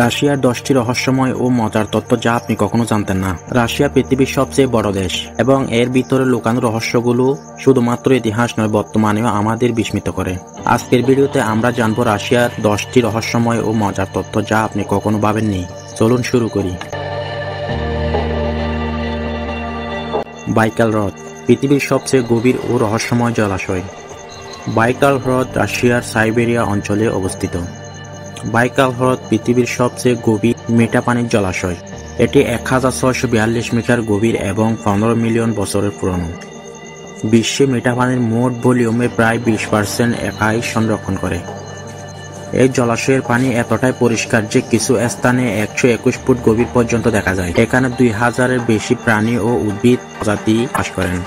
রাশিয়ার 10টি রহস্যময় ও মজার তথ্য যা আপনি কখনো জানতেন না। রাশিয়া পৃথিবীর সবচেয়ে বড় দেশ এবং এর ভিতরে লুকানো রহস্যগুলো শুধুমাত্র ইতিহাস নয়, বর্তমানেও আমাদের বিস্মিত করে। আজকের ভিডিওতে আমরা জানব রাশিয়ার 10টি রহস্যময় ও মজার তথ্য যা আপনি কখনো ভাবেননি। চলুন শুরু করি। বাইকাল হ্রদ, পৃথিবীর সবচেয়ে গভীর ও রহস্যময় জলাশয়। বাইকাল হ্রদ রাশিয়ার সাইবেরিয়া অঞ্চলে অবস্থিত। বাইকাল হ্রদ পৃথিবীর সবচেয়ে গভীর মিঠা পানির জলাশয়। এটি 1642 মিটার গভীর এবং 15 মিলিয়ন বছরের পুরনো। বিশ্বে মিঠা পানির মোট ভলিউমে প্রায় 20% একাই সংরক্ষণ করে। এই জলাশয়ের পানি এতটাই পরিষ্কার যে কিছু স্থানে 121 ফুট গভীর পর্যন্ত দেখা যায়। এখানে 2000-এর বেশি প্রাণী ও উদ্ভিদ প্রজাতি বাস করেন।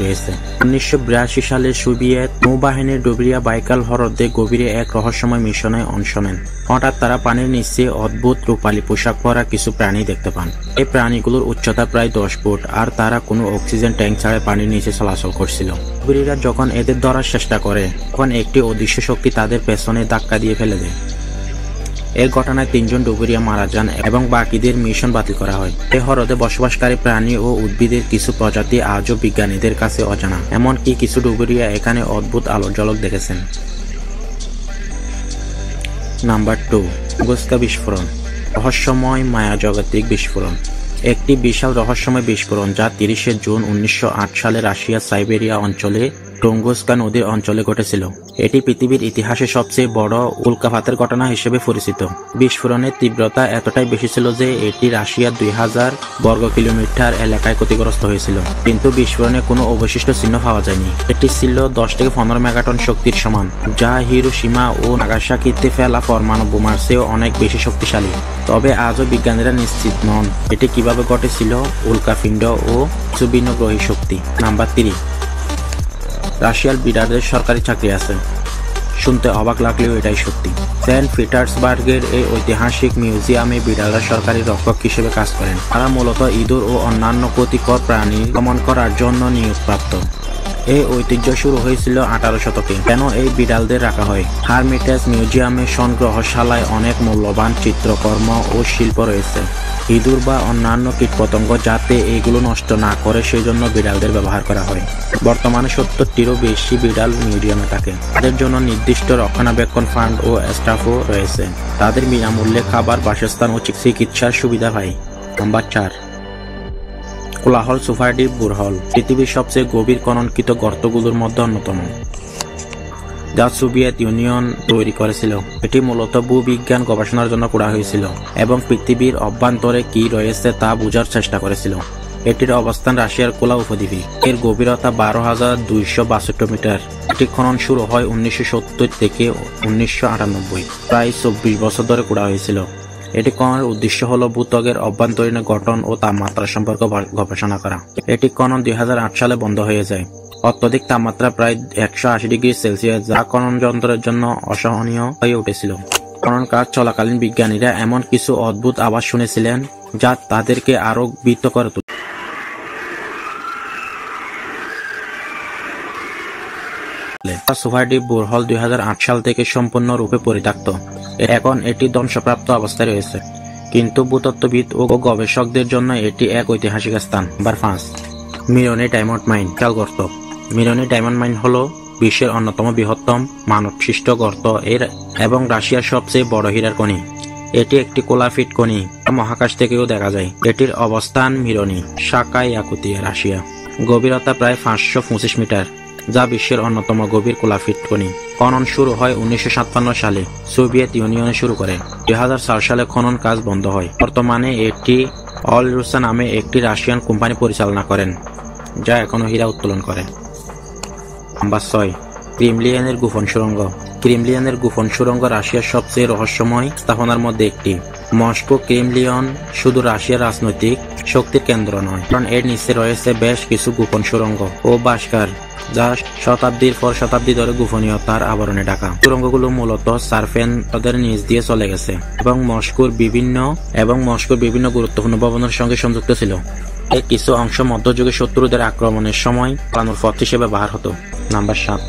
রয়েছে। 1982 সালে সোভিয়েত নৌবাহিনীর ডুবরিয়া বাইকাল হ্রদে গভীরে এক রহস্যময় মিশনে অংশ নেন। হঠাৎ তারা পানির নিচে অদ্ভুত রূপালী পোশাক পরা কিছু প্রাণী দেখতে পান। এই প্রাণীগুলোর উচ্চতা প্রায় 10 ফুট আর তারা কোনো অক্সিজেন ট্যাঙ্ক ছাড়া পানির নিচে চলাচল করছিল। ডুবুরিরা যখন এদের ধরার চেষ্টা করে তখন একটি অদৃশ্য শক্তি তাদের পেছনে ধাক্কা দিয়ে ফেলে দেয়। এই ঘটনায় 3 জন ডুবুরিয়া মারা যান এবং বাকিদের মিশন বাতিল করা হয়। এই হ্রদে বসবাসকারী প্রাণী ও উদ্ভিদের কিছু প্রজাতি আজও বিজ্ঞানীদের কাছে অজানা। এমনকি কিছু ডুবুরিয়া এখানে অদ্ভুত আলোর ঝলক দেখেছেন। নাম্বার 2, টুঙ্গুস্কা বিস্ফোরণ, রহস্যময় মায়াজাগতিক বিস্ফোরণ। একটি বিশাল রহস্যময় বিস্ফোরণ যা 30 জুন 1908 সালে রাশিয়ার সাইবেরিয়া অঞ্চলে টুঙ্গুস্কা নদীর অঞ্চলে ঘটেছিল। এটি পৃথিবীর ইতিহাসে সবচেয়ে বড় উল্কাপাতের ঘটনা হিসেবে পরিচিত। বিস্ফোরণের তীব্রতা এতটাই বেশি ছিল যে এটি রাশিয়ার 2000 বর্গ কিলোমিটার এলাকায় ক্ষতিগ্রস্ত হয়েছিল, কিন্তু বিস্ফোরণে কোনো অবশিষ্ট চিহ্ন পাওয়া যায়নি। এটি ছিল 10 থেকে 15 মেগাটন শক্তির সমান, যা হিরোশিমা ও নাগাসাকিতে ফেলা পরমাণু বোমার চেয়েও অনেক বেশি শক্তিশালী। তবে আজও বিজ্ঞানীরা নিশ্চিত নন এটি কিভাবে ঘটেছিল। উল্কাপিণ্ড ও কিছু ভিন্ন গ্রহী শক্তি। নাম্বার 3, রাশিয়ার বিড়ালদের সরকারি চাকরি আছে। শুনতে অবাক লাগলেও এটাই সত্যি। সেন্ট পিটার্সবার্গের এই ঐতিহাসিক মিউজিয়ামে বিড়ালরা সরকারি রক্ষক হিসেবে কাজ করেন। তারা মূলত ইঁদুর ও অন্যান্য ক্ষতিকর প্রাণী দমন করার জন্য নিয়োগপ্রাপ্ত। এই ঐতিহ্য শুরু হয়েছিল 18 শতকে। কেন এই বিড়ালদের রাখা হয়? হারমিটেজ মিউজিয়ামে সংগ্রহশালায় অনেক মূল্যবান চিত্রকর্ম ও শিল্প রয়েছে। ইঁদুর বা অন্যান্য কীটপতঙ্গ যাতে এগুলো নষ্ট না করে সেজন্য বিড়ালদের ব্যবহার করা হয়। বর্তমানে 70টিরও বেশি বিড়াল মিউজিয়ামে থাকে। তাদের জন্য নির্দিষ্ট রক্ষণাবেক্ষণ ফান্ড ও স্টাফও রয়েছে। তাদের বিনামূল্যে খাবার, বাসস্থান ও চিকিৎসার সুবিধা পায়। নাম্বার 4, কোলাহল সুপারডিপ বোরহল, পৃথিবীর সবচেয়ে গভীর খননকৃত গর্তগুলোর মধ্যে অন্যতম, যা সোভিয়েত ইউনিয়ন তৈরি করেছিল। এটি মূলত ভূবিজ্ঞান গবেষণার জন্য করা হয়েছিল এবং পৃথিবীর অভ্যন্তরে কি রয়েছে তা বোঝার চেষ্টা করেছিল। এটির অবস্থান রাশিয়ার কোলা উপদ্বীপে। এর গভীরতা 12,262 মিটার। এটি খনন শুরু হয় 1970 থেকে 1998, প্রায় 24 বছর ধরে করা হয়েছিল। এটি খননের উদ্দেশ্য হল ভূত্বকের অভ্যন্তরীণ গঠন ও তাপমাত্রা সম্পর্কে গবেষণা করা। এটি খনন 2008 সালে বন্ধ হয়ে যায়। অত্যধিক তাপমাত্রা প্রায় 180 ডিগ্রি সেলসিয়াস, যা খনন যন্ত্রের জন্য অসহনীয় হয়ে উঠেছিল। খনন কাজ চলাকালীন বিজ্ঞানীরা এমন কিছু অদ্ভুত আওয়াজ শুনেছিলেন যা তাদেরকে আরো ভীত করে তুলে। সুপারডিপ বোরহল 2008 সাল থেকে সম্পূর্ণরূপে পরিত্যক্ত। এখন এটি ধ্বংসপ্রাপ্ত অবস্থায় রয়েছে, কিন্তু ভূতত্ত্ববিদ ও গবেষকদের জন্য এটি এক ঐতিহাসিক স্থান। নাম্বার 5, মিরনি ডায়মন্ড মাইন, গর্ত। মিরনি ডায়মন্ড মাইন হল বিশ্বের অন্যতম বৃহত্তম মানবসৃষ্ট গর্ত এবং রাশিয়ার সবচেয়ে বড় হীরার খনি। এটি একটি কোলাফিট খনি, মহাকাশ থেকেও দেখা যায়। এটির অবস্থান মিরনি, শাখা ইয়াকুতিয়া, রাশিয়া। গভীরতা প্রায় 525 মিটার, যা বিশ্বের অন্যতম গভীর কোলাফিট খনি। খনন শুরু হয় 1957 সালে, সোভিয়েত ইউনিয়নে শুরু করে। 2004 সালে খনন কাজ বন্ধ হয়। বর্তমানে এটি অলরুসা নামে একটি রাশিয়ান কোম্পানি পরিচালনা করেন, যা এখনো হীরা উত্তোলন করে। নাম্বার 6, ক্রেমলিনের গোপন সুড়ঙ্গ। ক্রেমলিনের গোপন সুড়ঙ্গ রাশিয়ার সবচেয়ে রহস্যময় স্থাপনার মধ্যে একটি। মস্কো ক্রেমলিন শুধু রাশিয়ার রাজনৈতিক শক্তির কেন্দ্র নয়, কারণ এর নিচে রয়েছে বেশ কিছু গোপন সুড়ঙ্গ ও বাসকার, যা শতাব্দীর পর শতাব্দী ধরে গোপনীয়তার আবরণে ঢাকা। সুড়ঙ্গগুলো মূলত সার্ফেন তাদের নিচ দিয়ে চলে গেছে এবং মস্কোর বিভিন্ন গুরুত্বপূর্ণ ভবনের সঙ্গে সংযুক্ত ছিল। এর কিছু অংশ মধ্যযুগে শত্রুদের আক্রমণের সময় পালানোর পথ হিসেবে ব্যবহার হতো। নাম্বার 7,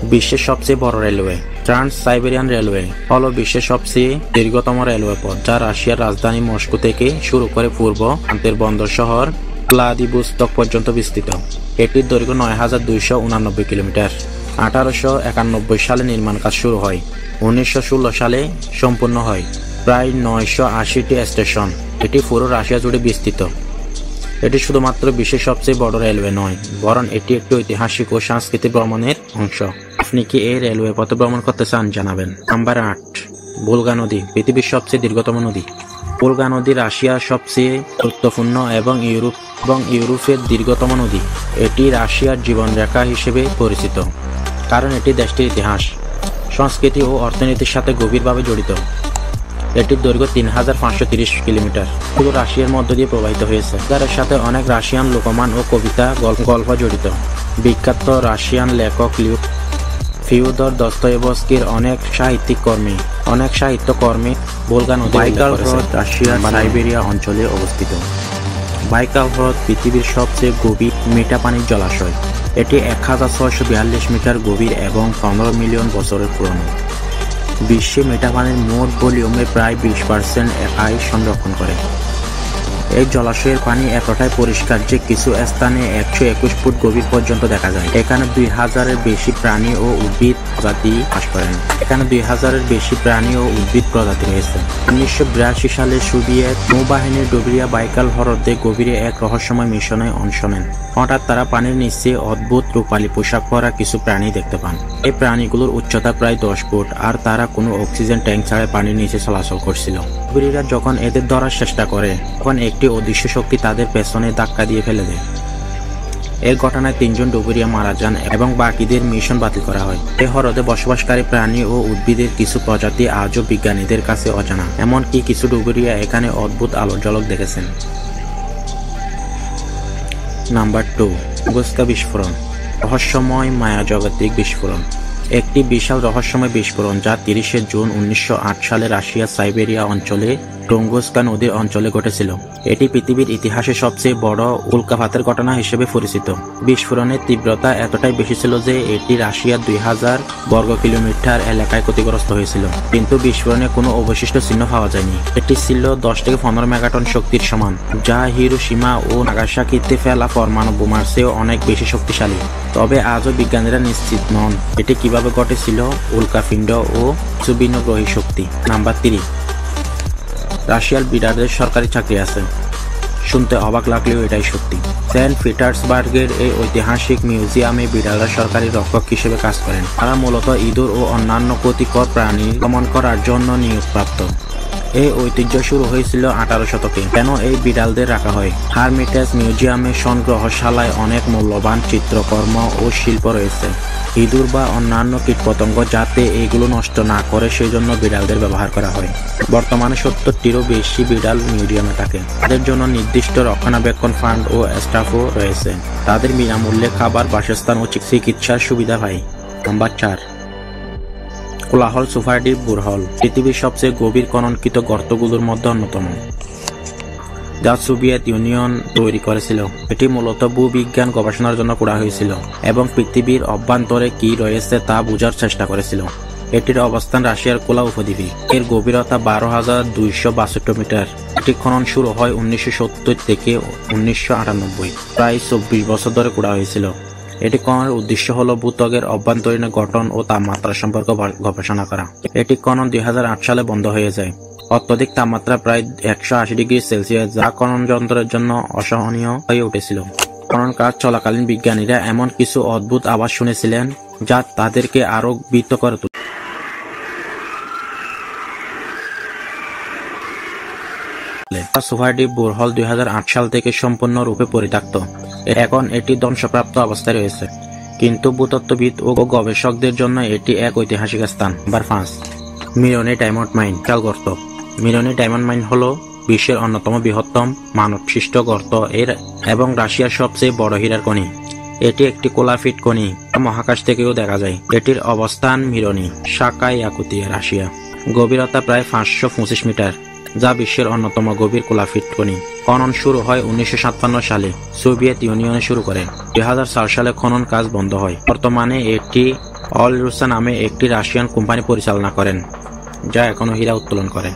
বিশ্বের সবচেয়ে বড় রেলওয়ে ট্রান্স সাইবেরিয়ান রেলওয়ে হলো বিশ্বের সবচেয়ে দীর্ঘতম রেলওয়ে পথ, যা রাশিয়ার রাজধানী মস্কো থেকে শুরু করে পূর্ব প্রান্তের বন্দর শহর ভ্লাদিভোস্তক পর্যন্ত বিস্তৃত। এটির দৈর্ঘ্য ৯,২৮৯ কিলোমিটার। ১৮৯১ সালে নির্মাণ কাজ শুরু হয়, ১৯১৬ সালে সম্পূর্ণ হয়। প্রায় ৯৮০টি স্টেশন। এটি পুরো রাশিয়া জুড়ে বিস্তৃত। এটি শুধুমাত্র বিশ্বের সবচেয়ে বড় রেলওয়ে নয়, বরং এটি একটি ঐতিহাসিক ও সাংস্কৃতিক ভ্রমণের অংশ। আপনি কি এই রেলওয়ে পথে ভ্রমণ করতে চান? জানাবেন। নাম্বার ৮, ভোলগা নদী, পৃথিবীর সবচেয়ে দীর্ঘতম নদী। ভোলগা নদী রাশিয়ার সবচেয়ে গুরুত্বপূর্ণ এবং ইউরোপের দীর্ঘতম নদী। এটি রাশিয়ার জীবনরেখা হিসেবে পরিচিত, কারণ এটি দেশটির ইতিহাস, সংস্কৃতি ও অর্থনীতির সাথে গভীরভাবে জড়িত। এটির দৈর্ঘ্য ৩,৫৩০ কিলোমিটার। পুরো রাশিয়ার মধ্য দিয়ে প্রবাহিত হয়েছে, যার সাথে অনেক রাশিয়ান লোকমান ও কবিতা গল্প জড়িত। বিখ্যাত রাশিয়ান লেখক ফিওদর দস্তয়েভস্কির অনেক সাহিত্যকর্মে ভোলগা নদী বাইকাল হ্রদ রাশিয়ার সাইবেরিয়া অঞ্চলে অবস্থিত। বাইকাল হ্রদ পৃথিবীর সবচেয়ে গভীর মিঠা পানির জলাশয়। এটি ১,৬৪২ মিটার গভীর এবং ১৫ মিলিয়ন বছরের পুরনো। বিশ্বে মিঠা পানির মোট ভলিউমের প্রায় 20% একাই সংরক্ষণ করে। এই জলাশয়ের পানি এতটাই পরিষ্কার যে কিছু স্থানে ১২১ ফুট গভীর পর্যন্ত দেখা যায়। এখানে ২,০০০-এর বেশি প্রাণী ও উদ্ভিদ প্রজাতি বাস করেন। রয়েছে। ১৯৮২ সালে সোভিয়েত নৌবাহিনীর ডুবরিয়া বাইকাল হ্রদে গভীরে এক রহস্যময় মিশনে অংশ নেন। হঠাৎ তারা পানির নিচে অদ্ভুত রূপালী পোশাক পরা কিছু প্রাণী দেখতে পান। এই প্রাণীগুলোর উচ্চতা প্রায় ১০ ফুট, আর তারা কোনো অক্সিজেন ট্যাঙ্ক ছাড়া পানির নিচে চলাচল করছিল। ডুবুরিরা যখন এদের ধরার চেষ্টা করে, তখন একটি অদৃশ্য শক্তি তাদের পেছনে ধাক্কা দিয়ে ফেলে দেয়। এই ঘটনায় ৩ জন ডুবুরিয়া মারা যান এবং বাকিদের মিশন বাতিল করা হয়। এই হ্রদে বসবাসকারী প্রাণী ও উদ্ভিদের কিছু প্রজাতি আজও বিজ্ঞানীদের কাছে অজানা। এমনকি কিছু ডুবুরিয়া এখানে অদ্ভুত আলোর ঝলক দেখেছেন। নাম্বার 2, তুঙ্গুস্কা বিস্ফোরণ, রহস্যময় মায়াজাগতিক বিস্ফোরণ। একটি বিশাল রহস্যময় বিস্ফোরণ যা ৩০ জুন ১৯০৮ সালে রাশিয়ার সাইবেরিয়া অঞ্চলে তুঙ্গুস্কা নদীর অঞ্চলে ঘটেছিল। এটি পৃথিবীর ইতিহাসে সবচেয়ে বড় উল্কাপাতের ঘটনা হিসেবে পরিচিত। বিস্ফোরণের তীব্রতা এতটাই বেশি ছিল যে এটি রাশিয়ার ২,০০০ বর্গ কিলোমিটার এলাকায় ক্ষতিগ্রস্ত হয়েছিল, কিন্তু বিস্ফোরণে কোনো অবশিষ্ট চিহ্ন পাওয়া যায়নি। এটি ছিল ১০ থেকে ১৫ মেগাটন শক্তির সমান, যা হিরোশিমা ও নাগাসাকিতে ফেলা পরমাণু বোমার চেয়েও অনেক বেশি শক্তিশালী। তবে আজও বিজ্ঞানীরা নিশ্চিত নন এটি কিভাবে ঘটেছিল। উল্কাপিণ্ড ও কিছু ভিন্নগ্রহী শক্তি। নাম্বার 3, রাশিয়ার বিড়ালদের সরকারি চাকরি আছে। শুনতে অবাক লাগলেও এটাই সত্যি। সেন্ট পিটার্সবার্গের এই ঐতিহাসিক মিউজিয়ামে বিড়ালরা সরকারি রক্ষক হিসেবে কাজ করেন। তারা মূলত ইঁদুর ও অন্যান্য ক্ষতিকর প্রাণী দমন করার জন্য নিয়োগপ্রাপ্ত। এই ঐতিহ্য শুরু হয়েছিল ১৮ শতকে। কেন এই বিড়ালদের রাখা হয়? হারমিটেজ মিউজিয়ামের সংগ্রহশালায় অনেক মূল্যবান চিত্রকর্ম ও শিল্প রয়েছে। ইঁদুর বা অন্যান্য কীটপতঙ্গ যাতে এইগুলো নষ্ট না করে সেই জন্য বিড়ালদের ব্যবহার করা হয়। বর্তমানে ৭০টিরও বেশি বিড়াল মিউজিয়ামে থাকে। তাদের জন্য নির্দিষ্ট রক্ষণাবেক্ষণ ফান্ড ও স্টাফও রয়েছে। তাদের বিনামূল্যে খাবার, বাসস্থান ও চিকিৎসার সুবিধা পায়। নাম্বার ৪, কোলাহল সুপারডিপ বোরহল, পৃথিবীর সবচেয়ে গভীর খননকৃত গর্তগুলোর মধ্যে অন্যতম, যা সোভিয়েত ইউনিয়ন তৈরি করেছিল। এটি মূলত ভূবিজ্ঞান গবেষণার জন্য করা হয়েছিল এবং পৃথিবীর অভ্যন্তরে কি রয়েছে তা বোঝার চেষ্টা করেছিল। এটির অবস্থান রাশিয়ার কোলা উপদ্বীপে। এর গভীরতা ১২,২৬২ মিটার। এটি খনন শুরু হয় ১৯৭০ থেকে ১৯৯৮, প্রায় ২৪ বছর ধরে করা হয়েছিল। এটি খননের উদ্দেশ্য হল ভূত্বকের অভ্যন্তরীণ গঠন ও তাপমাত্রা সম্পর্কে গবেষণা করা। এটি খনন ২০০৮ সালে বন্ধ হয়ে যায়। অত্যধিক তাপমাত্রা প্রায় ১৮০ ডিগ্রি সেলসিয়াস, যা খনন যন্ত্রের জন্য অসহনীয় হয়ে উঠেছিল। খনন কাজ চলাকালীন বিজ্ঞানীরা এমন কিছু অদ্ভুত আওয়াজ শুনেছিলেন যা তাদেরকে আরো ভীত করে তোলে। সুপারডিপ বোরহল ২০০৮ সাল থেকে সম্পূর্ণরূপে পরিত্যক্ত। এখন এটি ধ্বংসপ্রাপ্ত অবস্থায় রয়েছে, কিন্তু ভূতত্ত্ববিদ ও গবেষকদের জন্য এটি এক ঐতিহাসিক স্থান। নাম্বার ৫, মিরনি ডায়মন্ড মাইন, বিশাল গর্ত। মিরনি ডায়মন্ড মাইন হল বিশ্বের অন্যতম বৃহত্তম মানবসৃষ্ট গর্ত এবং রাশিয়ার সবচেয়ে বড় হীরার খনি। এটি একটি কোলাফিট খনি, মহাকাশ থেকেও দেখা যায়। এটির অবস্থান মিরনি, শাখা ইয়াকুতিয়া, রাশিয়া। গভীরতা প্রায় ৫২৫ মিটার, যা বিশ্বের অন্যতম গভীর কোলাফিট খনি। খনন শুরু হয় ১৯৫৭ সালে, সোভিয়েত ইউনিয়নে শুরু করে। ২০০৪ সালে খনন কাজ বন্ধ হয়। বর্তমানে এটি অল-রুসা নামে একটি রাশিয়ান কোম্পানি পরিচালনা করেন, যা এখনো হীরা উত্তোলন করে।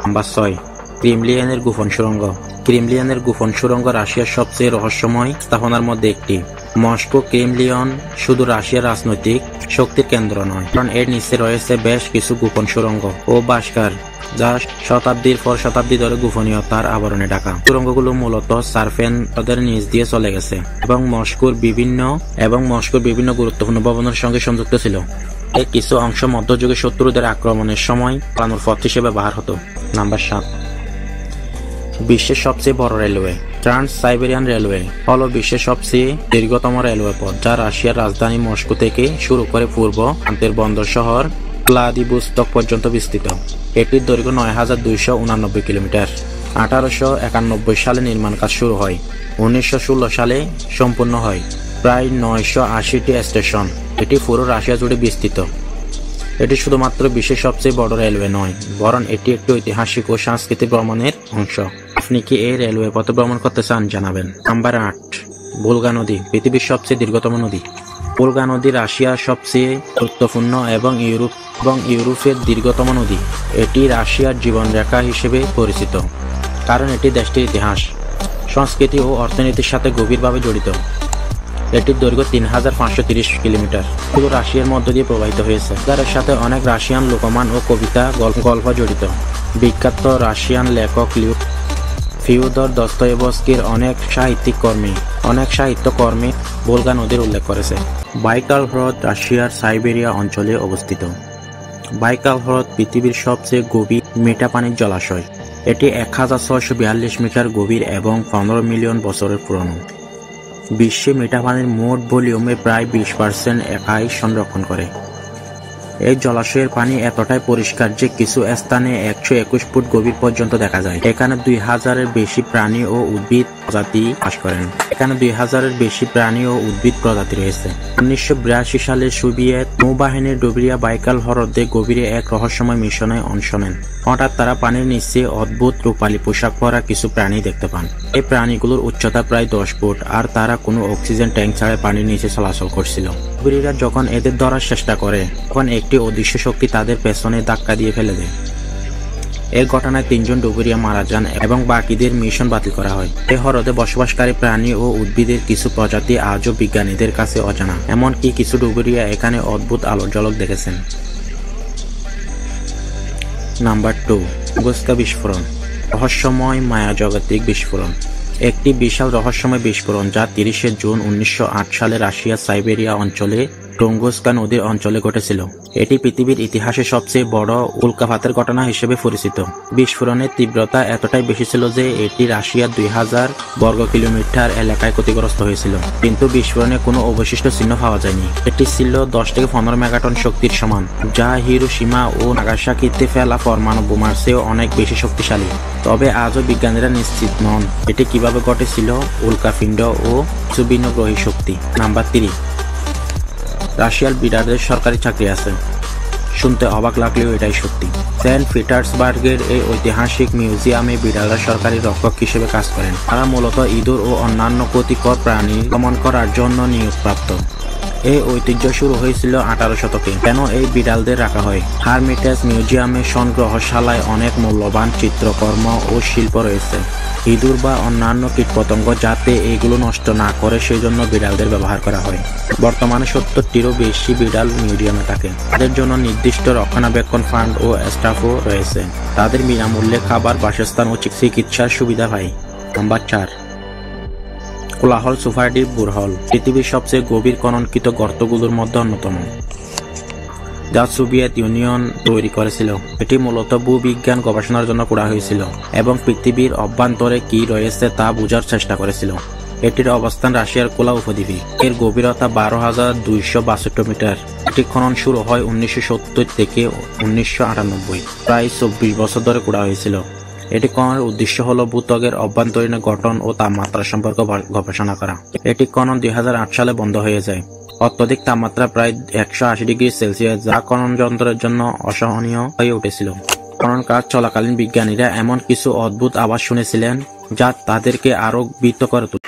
নাম্বার 6, ক্রেমলিনের গোপন সুড়ঙ্গ। ক্রেমলিনের গোপন সুড়ঙ্গ রাশিয়ার সবচেয়ে রহস্যময় স্থাপনার মধ্যে একটি। মস্কো ক্রেমলিন শুধু রাশিয়ার রাজনৈতিক শক্তির কেন্দ্র নয়, কারণ এর নিচে রয়েছে বেশ কিছু গোপন সুড়ঙ্গ ও বাসকার, যা শতাব্দীর পর শতাব্দী ধরে গোপনীয়তার আবরণে ঢাকা। সুড়ঙ্গগুলো মূলত সার্ফেনদের নিচ দিয়ে চলে গেছে এবং মস্কোর বিভিন্ন গুরুত্বপূর্ণ ভবনের সঙ্গে সংযুক্ত ছিল। এর কিছু অংশ মধ্যযুগে শত্রুদের আক্রমণের সময় পালানোর পথ হিসেবে ব্যবহার হতো। নাম্বার 7, বিশ্বের সবচেয়ে বড় রেলওয়ে। ট্রান্স সাইবেরিয়ান রেলওয়ে হল বিশ্বের সবচেয়ে দীর্ঘতম রেলওয়ে পথ, যা রাশিয়ার রাজধানী মস্কো থেকে শুরু করে পূর্ব প্রান্তের বন্দর শহর ভ্লাদিভোস্তক পর্যন্ত বিস্তৃত। এটির দৈর্ঘ্য 9289 কিলোমিটার। 1891 সালে নির্মাণ কাজ শুরু হয়, 1916 সালে সম্পূর্ণ হয়। প্রায় 980টি স্টেশন। এটি পুরো রাশিয়া জুড়ে বিস্তৃত। এটি শুধুমাত্র বিশ্বের সবচেয়ে বড় রেলওয়ে নয়, বরং এটি একটি ঐতিহাসিক ও সাংস্কৃতিক ভ্রমণের অংশ। আপনি কি এই রেলওয়ে পথে ভ্রমণ করতে চান? জানাবেন। নাম্বার 8, ভোলগা নদী, পৃথিবীর সবচেয়ে দীর্ঘতম নদী। ভোলগা নদী রাশিয়ার সবচেয়ে গুরুত্বপূর্ণ এবং ইউরোপের দীর্ঘতম নদী। এটি রাশিয়ার জীবনরেখা হিসেবে পরিচিত, কারণ এটি দেশটির ইতিহাস, সংস্কৃতি ও অর্থনীতির সাথে গভীরভাবে জড়িত। এটির দৈর্ঘ্য 3530 কিলোমিটার। পুরো রাশিয়ার মধ্য দিয়ে প্রবাহিত হয়েছে, যার সাথে অনেক রাশিয়ান লোকমান ও কবিতা গল্প জড়িত। বিখ্যাত রাশিয়ান লেখক ফিওদর দস্তয়েভস্কির অনেক সাহিত্যকর্মে ভোলগা নদীর উল্লেখ করেছে। বাইকাল হ্রদ রাশিয়ার সাইবেরিয়া অঞ্চলে অবস্থিত। বাইকাল হ্রদ পৃথিবীর সবচেয়ে গভীর মিঠা পানির জলাশয়। এটি 1642 মিটার গভীর এবং 15 মিলিয়ন বছরের পুরনো। বিশ্বে মিঠা পানির মোট ভলিউমের প্রায় 20% একাই সংরক্ষণ করে। এই জলাশয়ের পানি এতটাই পরিষ্কার যে কিছু স্থানে 121 ফুট গভীর পর্যন্ত দেখা যায়। এখানে 2000-এর বেশি প্রাণী ও উদ্ভিদ প্রজাতি বাস করেন। রয়েছে। 1982 সালে সোভিয়েত নৌবাহিনীর ডুবরিয়া বাইকাল হ্রদে গভীরে এক রহস্যময় মিশনে অংশ নেন। হঠাৎ তারা পানির নিচে অদ্ভুত রূপালী পোশাক পরা কিছু প্রাণী দেখতে পান। এই প্রাণীগুলোর উচ্চতা প্রায় 10 ফুট, আর তারা কোনো অক্সিজেন ট্যাঙ্ক ছাড়া পানির নিচে চলাচল করছিল। ডুবুরিরা যখন এদের ধরার চেষ্টা করে, তখন একটি অদৃশ্য শক্তি তাদের পেছনে ধাক্কা দিয়ে ফেলে দেয়। এই ঘটনায় 3 জন ডুবুরিয়া মারা যান এবং বাকিদের মিশন বাতিল করা হয়। এই হ্রদে বসবাসকারী প্রাণী ও উদ্ভিদের কিছু প্রজাতি আজও বিজ্ঞানীদের কাছে অজানা। এমনকি কিছু ডুবুরিয়া এখানে অদ্ভুত আলোর ঝলক দেখেছেন। নাম্বার 2, টুঙ্গুস্কা বিস্ফোরণ, রহস্যময় মায়াজাগতিক বিস্ফোরণ। একটি বিশাল রহস্যময় বিস্ফোরণ যা 30 জুন 1908 সালে রাশিয়ার সাইবেরিয়া অঞ্চলে টুঙ্গুস্কা নদীর অঞ্চলে ঘটেছিল। এটি পৃথিবীর ইতিহাসে সবচেয়ে বড় উল্কাপাতের ঘটনা হিসেবে পরিচিত। বিস্ফোরণের তীব্রতা এতটাই বেশি ছিল যে এটি রাশিয়ার 2000 বর্গ কিলোমিটার এলাকায় ক্ষতিগ্রস্ত হয়েছিল, কিন্তু বিস্ফোরণে কোনো অবশিষ্ট চিহ্ন পাওয়া যায়নি। এটি ছিল 10 থেকে 15 মেগাটন শক্তির সমান, যা হিরোশিমা ও নাগাসাকিতে ফেলা পরমাণু বোমার চেয়েও অনেক বেশি শক্তিশালী। তবে আজও বিজ্ঞানীরা নিশ্চিত নন এটি কিভাবে ঘটেছিল, উল্কাপিণ্ড ও কিছু ভিন্ন গ্রহী শক্তি। নাম্বার 3, রাশিয়ার বিডারদের সরকারি চাকরি আছে। শুনতে অবাক লাগলেও এটাই সত্যি। সেন্ট পিটার্সবার্গের এই ঐতিহাসিক মিউজিয়ামে বিড়ালরা সরকারি রক্ষক হিসেবে কাজ করেন। তারা মূলত ইঁদুর ও অন্যান্য ক্ষতিকর প্রাণী দমন করার জন্য নিয়োগপ্রাপ্ত। এই ঐতিহ্য শুরু হয়েছিল 18 শতকে। কেন এই বিড়ালদের রাখা হয়? হারমিটেজ মিউজিয়ামের সংগ্রহশালায় অনেক মূল্যবান চিত্রকর্ম ও শিল্প রয়েছে। ইঁদুর বা অন্যান্য কীটপতঙ্গ যাতে এগুলো নষ্ট না করে সেজন্য বিড়ালদের ব্যবহার করা হয়। বর্তমানে 70টিরও বেশি বিড়াল মিউজিয়ামে থাকে। তাদের জন্য নির্দিষ্ট রক্ষণাবেক্ষণ ফান্ড ও স্টাফও রয়েছে। তাদের বিনামূল্যে খাবার, বাসস্থান ও চিকিৎসার সুবিধা পায়। নাম্বার 4, কোলাহল সুফাইডি বুরহল, পৃথিবীর সবচেয়ে গভীর খননকৃত গর্তগুলোর মধ্যে অন্যতম, যা সোভিয়েত ইউনিয়ন তৈরি করেছিল। এটি মূলত ভূবিজ্ঞান গবেষণার জন্য করা হয়েছিল এবং পৃথিবীর অভ্যন্তরে কি রয়েছে তা বোঝার চেষ্টা করেছিল। এটির অবস্থান রাশিয়ার কোলা উপদ্বীপে। এর গভীরতা 12,262 মিটার। এটি খনন শুরু হয় 1970 থেকে 1998, প্রায় 24 বছর ধরে করা হয়েছিল। এটি খননের উদ্দেশ্য হল ভূত্বকের অভ্যন্তরীণ গঠন ও তাপমাত্রা সম্পর্কে গবেষণা করা। এটি খনন 2008 সালে বন্ধ হয়ে যায়। অত্যধিক তাপমাত্রা প্রায় 180 ডিগ্রি সেলসিয়াস, যা খনন যন্ত্রের জন্য অসহনীয় হয়ে উঠেছিল। খনন কাজ চলাকালীন বিজ্ঞানীরা এমন কিছু অদ্ভুত আওয়াজ শুনেছিলেন যা তাদেরকে আরো ভীত করে তুলে।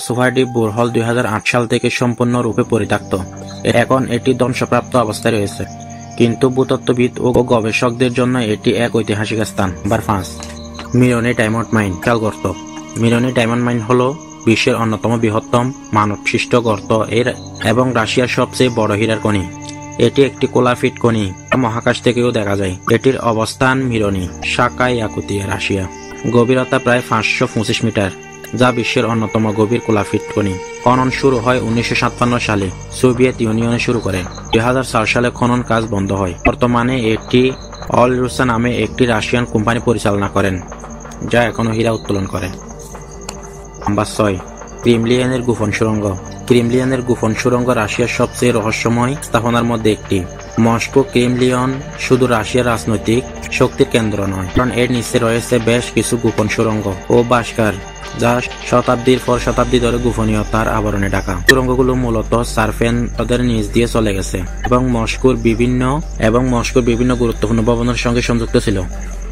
সুভারডিপ বোরহল 2008 সাল থেকে সম্পূর্ণরূপে পরিত্যক্ত। এখন এটি ধ্বংসপ্রাপ্ত অবস্থায় রয়েছে, কিন্তু ভূতত্ত্ববিদ ও গবেষকদের জন্য এটি এক ঐতিহাসিক স্থান। নাম্বার 5, মিরনি ডায়মন্ড মাইন বিশাল গর্ত। মিরনি ডায়মন্ড মাইন হল বিশ্বের অন্যতম বৃহত্তম মানবসৃষ্ট গর্ত এবং রাশিয়ার সবচেয়ে বড় হীরার খনি। এটি একটি কোলাফিট খনি, মহাকাশ থেকেও দেখা যায়। এটির অবস্থান মিরনি, শাখা ইয়াকুতিয়া, রাশিয়া। গভীরতা প্রায় 525 মিটার, যা বিশ্বের অন্যতম গভীর কোলাফিট খনি। খনন শুরু হয় 1957 সালে, সোভিয়েত ইউনিয়নে শুরু করে। 2004 সালে খনন কাজ বন্ধ হয়। বর্তমানে এটি অলরুসা নামে একটি রাশিয়ান কোম্পানি পরিচালনা করেন, যা এখনও হীরা উত্তোলন করে। নাম্বার 6, ক্রিমলিয়ানের গোপন সুড়ঙ্গ। ক্রিমলিয়ানের গোপন সুড়ঙ্গ রাশিয়ার সবচেয়ে রহস্যময় স্থাপনার মধ্যে একটি। মস্কো ক্রিমলিয়ন শুধু রাশিয়ার রাজনৈতিক শক্তির কেন্দ্র নয়, কারণ এর নিচে রয়েছে বেশ কিছু গোপন সুড়ঙ্গ ও বাসকার, যা শতাব্দীর পর শতাব্দী ধরে গোপনীয়তার আবরণে ঢাকা। সুড়ঙ্গগুলো মূলত সার্ফেন তাদের নিচ দিয়ে চলে গেছে এবং মস্কোর বিভিন্ন গুরুত্বপূর্ণ ভবনের সঙ্গে সংযুক্ত ছিল।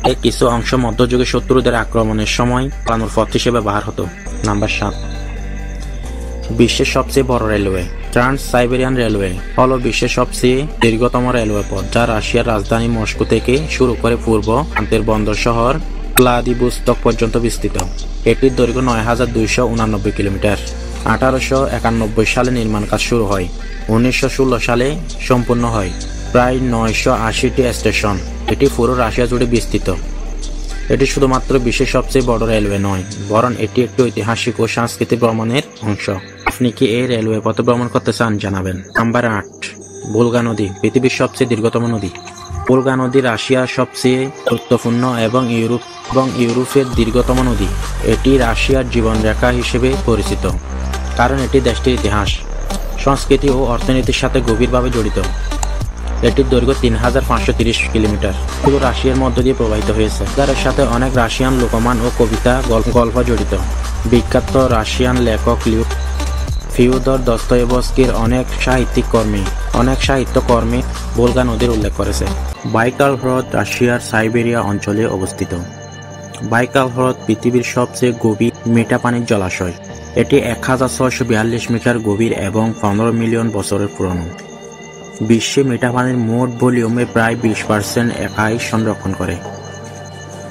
এর কিছু অংশ মধ্যযুগে শত্রুদের আক্রমণের সময় পালানোর পথ হিসেবে ব্যবহার হতো। নাম্বার 7, বিশ্বের সবচেয়ে বড় রেলওয়ে। ট্রান্স সাইবেরিয়ান রেলওয়ে হল বিশ্বের সবচেয়ে দীর্ঘতম রেলওয়ে পথ, যা রাশিয়ার রাজধানী মস্কো থেকে শুরু করে পূর্ব প্রান্তের বন্দর শহর ভ্লাদিভোস্তক পর্যন্ত বিস্তৃত। এটির দৈর্ঘ্য 9289 কিলোমিটার। 1891 সালে নির্মাণ কাজ শুরু হয়, 1916 সালে সম্পূর্ণ হয়। প্রায় 980টি স্টেশন। এটি পুরো রাশিয়া জুড়ে বিস্তৃত। এটি শুধুমাত্র বিশ্বের সবচেয়ে বড় রেলওয়ে নয়, বরং এটি একটি ঐতিহাসিক ও সাংস্কৃতিক ভ্রমণের অংশ। আপনি কি এই রেলওয়ে পথে ভ্রমণ করতে চান? জানাবেন। নাম্বার 8, ভোলগা নদী, পৃথিবীর সবচেয়ে দীর্ঘতম নদী। ভোলগা নদী রাশিয়ার সবচেয়ে গুরুত্বপূর্ণ এবং ইউরোপের দীর্ঘতম নদী। এটি রাশিয়ার জীবনরেখা হিসেবে পরিচিত, কারণ এটি দেশটির ইতিহাস, সংস্কৃতি ও অর্থনীতির সাথে গভীরভাবে জড়িত। এটির দৈর্ঘ্য 3530 কিলোমিটার, পুরো রাশিয়ার মধ্য দিয়ে প্রবাহিত হয়েছে, যার সাথে অনেক রাশিয়ান লোকমান ও কবিতা গল্প জড়িত। বিখ্যাত রাশিয়ান লেখক ফিওদর দস্তয়েভস্কির অনেক সাহিত্যকর্মে ভোলগা নদীর উল্লেখ করেছে। বাইকাল হ্রদ রাশিয়ার সাইবেরিয়া অঞ্চলে অবস্থিত। বাইকাল হ্রদ পৃথিবীর সবচেয়ে গভীর মিঠা পানির জলাশয়। এটি 1642 মিটার গভীর এবং 15 মিলিয়ন বছরের পুরনো। বিশ্বে মিঠা পানির মোট ভলিউমে প্রায় 20% একাই সংরক্ষণ করে।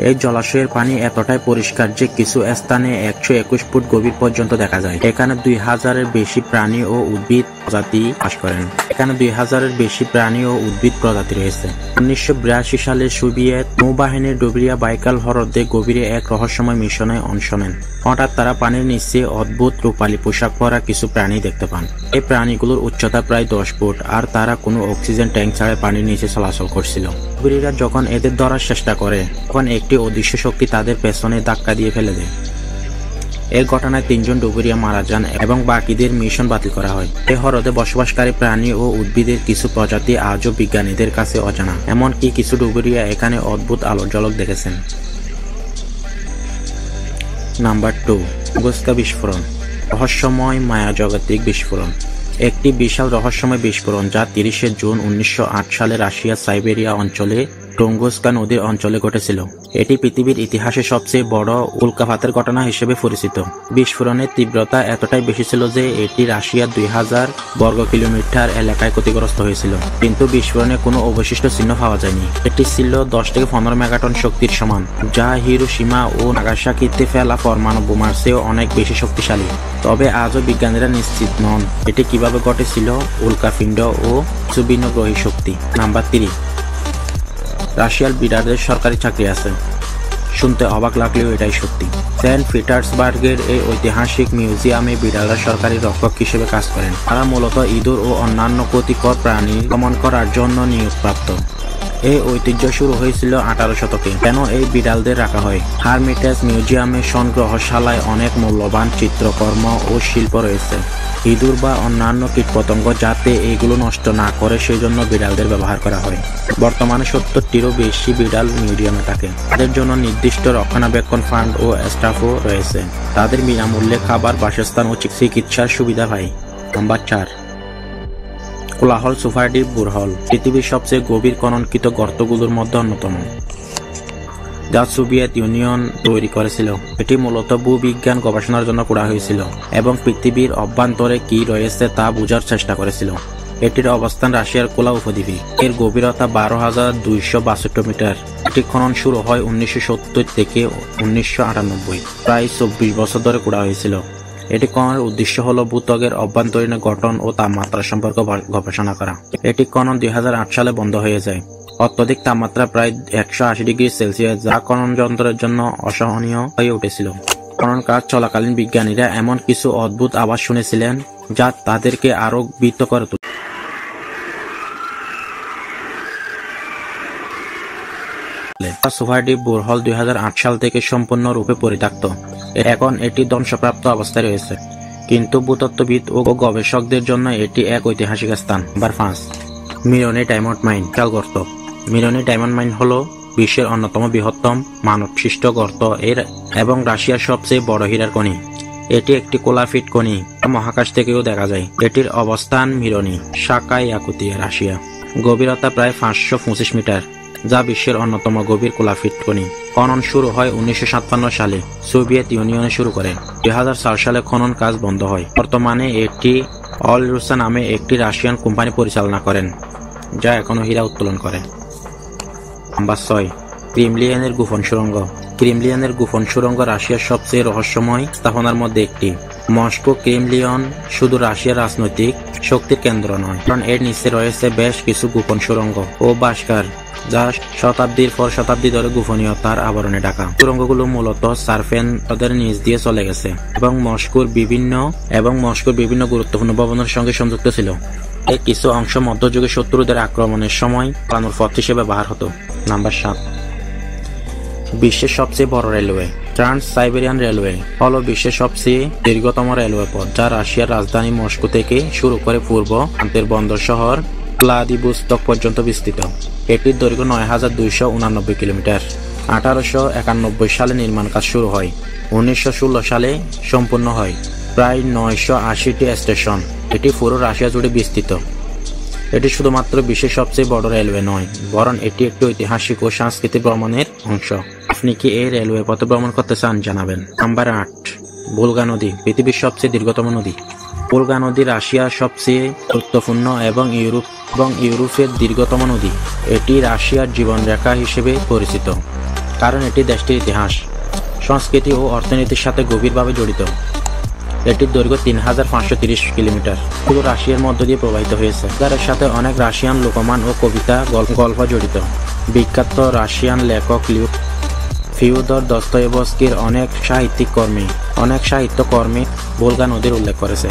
এই জলাশয়ের পানি এতটাই পরিষ্কার যে কিছু স্থানে 121 ফুট গভীর পর্যন্ত দেখা যায়। এখানে 2000-এর বেশি প্রাণী ও উদ্ভিদ প্রজাতি বাস করেন। রয়েছে। 1982 সালে সোভিয়েত নৌবাহিনীর ডুবরিয়া বাইকাল হ্রদে গভীরে এক রহস্যময় মিশনে অংশ নেন। হঠাৎ তারা পানির নিচে অদ্ভুত রূপালী পোশাক পরা কিছু প্রাণী দেখতে পান। এই প্রাণীগুলোর উচ্চতা প্রায় 10 ফুট, আর তারা কোনো অক্সিজেন ট্যাঙ্ক ছাড়া পানির নিচে চলাচল করছিল। ডুবুরিরা যখন এদের ধরার চেষ্টা করে, তখন একটি অদৃশ্য শক্তি তাদের পেছনে ধাক্কা দিয়ে ফেলে দেয়। এই ঘটনায় 3 জন ডুবুরিয়া মারা যান এবং বাকিদের মিশন বাতিল করা হয়। এই হ্রদে বসবাসকারী প্রাণী ও উদ্ভিদের কিছু প্রজাতি আজও বিজ্ঞানীদের কাছে অজানা। এমনকি কিছু ডুবুরিয়া এখানে অদ্ভুত আলোর ঝলক দেখেছেন। নাম্বার 2, তুঙ্গুস্কা বিস্ফোরণ, রহস্যময় মায়াজাগতিক বিস্ফোরণ। একটি বিশাল রহস্যময় বিস্ফোরণ যা 30 জুন 1908 সালে রাশিয়ার সাইবেরিয়া অঞ্চলে টুঙ্গুস্কা নদীর অঞ্চলে ঘটেছিল। এটি পৃথিবীর ইতিহাসে সবচেয়ে বড় উল্কাপাতের ঘটনা হিসেবে পরিচিত। বিস্ফোরণের তীব্রতা এতটাই বেশি ছিল যে এটি রাশিয়ার 2000 বর্গ কিলোমিটার এলাকায় ক্ষতিগ্রস্ত হয়েছিল, কিন্তু বিস্ফোরণে কোনো অবশিষ্ট চিহ্ন পাওয়া যায়নি। এটি ছিল 10 থেকে 15 মেগাটন শক্তির সমান, যা হিরোশিমা ও নাগাসাকিতে ফেলা পরমাণু বোমার চেয়েও অনেক বেশি শক্তিশালী। তবে আজও বিজ্ঞানীরা নিশ্চিত নন এটি কিভাবে ঘটেছিল, উল্কাপিণ্ড ও কিছু ভিন্ন গ্রহী শক্তি। নাম্বার 3, রাশিয়ার বিড়ালদের সরকারি চাকরি আছে। শুনতে অবাক লাগলেও এটাই সত্যি। সেন্ট পিটার্সবার্গের এই ঐতিহাসিক মিউজিয়ামে বিড়ালরা সরকারি রক্ষক হিসেবে কাজ করেন। তারা মূলত ইঁদুর ও অন্যান্য ক্ষতিকর প্রাণী দমন করার জন্য নিয়োগপ্রাপ্ত। এই ঐতিহ্য শুরু হয়েছিল 18 শতকে। কেন এই বিড়ালদের রাখা হয়? হারমিটেজ মিউজিয়ামে সংগ্রহশালায় অনেক মূল্যবান চিত্রকর্ম ও শিল্প রয়েছে। ইঁদুর বা অন্যান্য কীটপতঙ্গ যাতে এগুলো নষ্ট না করে সেজন্য বিড়ালদের ব্যবহার করা হয়। বর্তমানে 70টিরও বেশি বিড়াল মিউজিয়ামে থাকে। তাদের জন্য নির্দিষ্ট রক্ষণাবেক্ষণ ফান্ড ও স্টাফও রয়েছে। তাদের বিনামূল্যে খাবার, বাসস্থান ও চিকিৎসার সুবিধা পায়। নাম্বার 4, কোলাহল সুভারডিপ বোরহল, পৃথিবীর সবচেয়ে গভীর খননকৃত গর্তগুলোর মধ্যে অন্যতম। যা সোভিয়েত ইউনিয়ন তৈরি করেছিল। এটি মূলত ভূবিজ্ঞান গবেষণার জন্য করা হয়েছিল এবং পৃথিবীর অভ্যন্তরে কি রয়েছে তা বোঝার চেষ্টা করেছিল। এটির অবস্থান রাশিয়ার কোলা উপদ্বীপে। এর গভীরতা 12,262 মিটার। এটি খনন শুরু হয় 1970 থেকে 1998, প্রায় 24 বছর ধরে করা হয়েছিল। এটি খননের উদ্দেশ্য হল ভূত্বকের অভ্যন্তরীণ গঠন ও তাপমাত্রা সম্পর্কে গবেষণা করা। এটি খনন 2008 সালে বন্ধ হয়ে যায়। অত্যধিক তাপমাত্রা প্রায় 180 ডিগ্রি সেলসিয়াস, যা খনন যন্ত্রের জন্য অসহনীয় হয়ে উঠেছিল। খনন কাজ চলাকালীন বিজ্ঞানীরা এমন কিছু অদ্ভুত আওয়াজ শুনেছিলেন যা তাদেরকে আরো ভীত করে তুলে। সোভারডিপ বোরহল 2008 সাল থেকে সম্পূর্ণরূপে পরিত্যক্ত। এখন এটি ধ্বংসপ্রাপ্ত অবস্থায় রয়েছে, কিন্তু ভূতত্ত্ববিদ ও গবেষকদের জন্য এটি এক ঐতিহাসিক স্থান। নাম্বার 5, মিরনি ডায়মন্ড মাইন, বিশাল গর্ত। মিরনি ডায়মন্ড মাইন হল বিশ্বের অন্যতম বৃহত্তম মানবসৃষ্ট গর্ত এবং রাশিয়ার সবচেয়ে বড় হীরার খনি। এটি একটি কোলাফিট খনি, মহাকাশ থেকেও দেখা যায়। এটির অবস্থান মিরনি, শাখা ইয়াকুতিয়া, রাশিয়া। গভীরতা প্রায় 525 মিটার, যা বিশ্বের অন্যতম গভীর কোলাফিট খনি। খনন শুরু হয় 1957 সালে, সোভিয়েত ইউনিয়নে শুরু করে। 2004 সালে খনন কাজ বন্ধ হয়। বর্তমানে এটি অলরুসা নামে একটি রাশিয়ান কোম্পানি পরিচালনা করেন, যা এখনো হীরা উত্তোলন করে। নাম্বার 6, ক্রেমলিনের গোপন সুড়ঙ্গ। ক্রেমলিনের গোপন সুড়ঙ্গ রাশিয়ার সবচেয়ে রহস্যময় স্থাপনার মধ্যে একটি। মস্কো ক্রেমলিন শুধু রাশিয়ার রাজনৈতিক শক্তির কেন্দ্র নয়, কারণ এর নিচে রয়েছে বেশ কিছু গোপন সুড়ঙ্গ ও বাসকার, যা শতাব্দীর পর শতাব্দী ধরে গোপনীয়তার আবরণে ঢাকা। সুড়ঙ্গগুলো মূলত সার্ফেন্টদের নিচ দিয়ে চলে গেছে এবং মস্কোর বিভিন্ন গুরুত্বপূর্ণ ভবনের সঙ্গে সংযুক্ত ছিল। এই কিছু অংশ মধ্যযুগে শত্রুদের আক্রমণের সময় পালানোর পথ হিসেবে ব্যবহার হতো। নাম্বার 7, বিশ্বের সবচেয়ে বড় রেলওয়ে। ট্রান্স সাইবেরিয়ান রেলওয়ে হল বিশ্বের সবচেয়ে দীর্ঘতম রেলওয়ে পথ, যা রাশিয়ার রাজধানী মস্কো থেকে শুরু করে পূর্ব প্রান্তের বন্দর শহর ভ্লাদিভোস্তক পর্যন্ত বিস্তৃত। এটির দৈর্ঘ্য 9,289 কিলোমিটার। 1891 সালে নির্মাণ কাজ শুরু হয়, 1916 সালে সম্পূর্ণ হয়। প্রায় 980টি স্টেশন। এটি পুরো রাশিয়া জুড়ে বিস্তৃত। এটি শুধুমাত্র বিশ্বের সবচেয়ে বড় রেলওয়ে নয়, বরং এটি একটি ঐতিহাসিক ও সাংস্কৃতিক ভ্রমণের অংশ। আপনি কি এই রেলওয়ে পথে ভ্রমণ করতে চান? জানাবেন। নাম্বার 8, ভোলগা নদী, পৃথিবীর সবচেয়ে দীর্ঘতম নদী। ভোলগা নদী রাশিয়ার সবচেয়ে গুরুত্বপূর্ণ এবং ইউরোপের দীর্ঘতম নদী। এটি রাশিয়ার জীবনরেখা হিসেবে পরিচিত, কারণ এটি দেশটির ইতিহাস, সংস্কৃতি ও অর্থনীতির সাথে গভীরভাবে জড়িত। এটির দৈর্ঘ্য 3,530 কিলোমিটার, পুরো রাশিয়ার মধ্য দিয়ে প্রবাহিত হয়েছে, যার সাথে অনেক রাশিয়ান লোকমান ও কবিতা গল্প জড়িত। বিখ্যাত রাশিয়ান লেখক ফিওদর দস্তয়েভস্কির অনেক সাহিত্যকর্মে ভোলগা নদীর উল্লেখ করেছে।